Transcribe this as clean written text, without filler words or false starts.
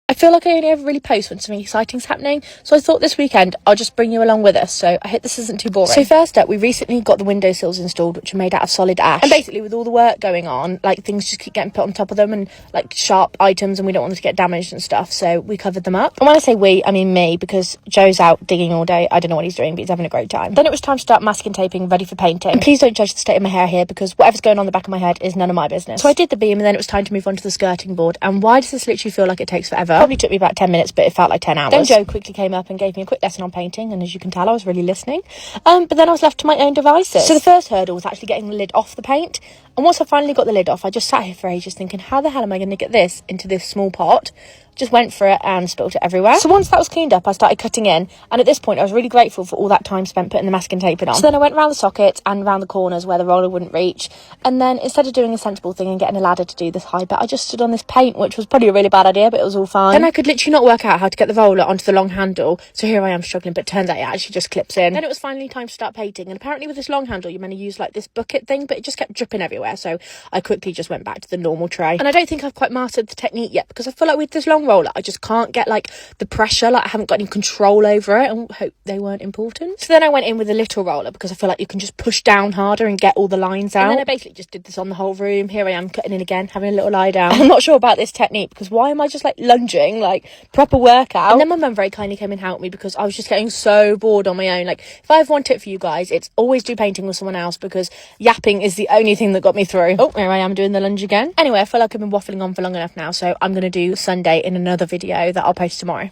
I feel like I only ever really post when something exciting's happening, so I thought this weekend I'll just bring you along with us, so I hope this isn't too boring. So first up, we recently got the windowsills installed, which are made out of solid ash. And basically with all the work going on, like things just keep getting put on top of them and like sharp items, and we don't want them to get damaged and stuff, so we covered them up. And when I say we, I mean me, because Joe's out digging all day. I don't know what he's doing, but he's having a great time. Then it was time to start masking taping, ready for painting. And please don't judge the state of my hair here, because whatever's going on the back of my head is none of my business. So I did the beam, and then it was time to move on to the skirting board. And why does this literally feel like it takes forever? Probably took me about 10 minutes, but it felt like 10 hours. Then Joe quickly came up and gave me a quick lesson on painting, and as you can tell, I was really listening. But then I was left to my own devices. So the first hurdle was actually getting the lid off the paint. And once I finally got the lid off, I just sat here for ages thinking, how the hell am I going to get this into this small pot? Just went for it and spilled it everywhere. So once that was cleaned up, I started cutting in, and at this point I was really grateful for all that time spent putting the masking tape on. So then I went around the sockets and around the corners where the roller wouldn't reach, and then instead of doing a sensible thing and getting a ladder to do this high bit, I just stood on this paint, which was probably a really bad idea, but it was all fine. Then I could literally not work out how to get the roller onto the long handle, so here I am struggling, but turns out it actually just clips in. Then it was finally time to start painting, and apparently with this long handle you're meant to use like this bucket thing, but it just kept dripping everywhere, so I quickly just went back to the normal tray. And I don't think I've quite mastered the technique yet, because I feel like with this long roller I just can't get like the pressure, like I haven't got any control over it, and hope they weren't important. So then I went in with a little roller, because I feel like you can just push down harder and get all the lines out. And then I basically just did this on the whole room. Here I am cutting in again, having a little lie down. I'm not sure about this technique, because why am I just like lunging, like proper workout? And then my mum very kindly came and helped me, because I was just getting so bored on my own. Like if I have one tip for you guys, it's always do painting with someone else, because yapping is the only thing that got me through. Oh, here I am doing the lunge again. Anyway, I feel like I've been waffling on for long enough now, so I'm gonna do Sunday in another video that I'll post tomorrow.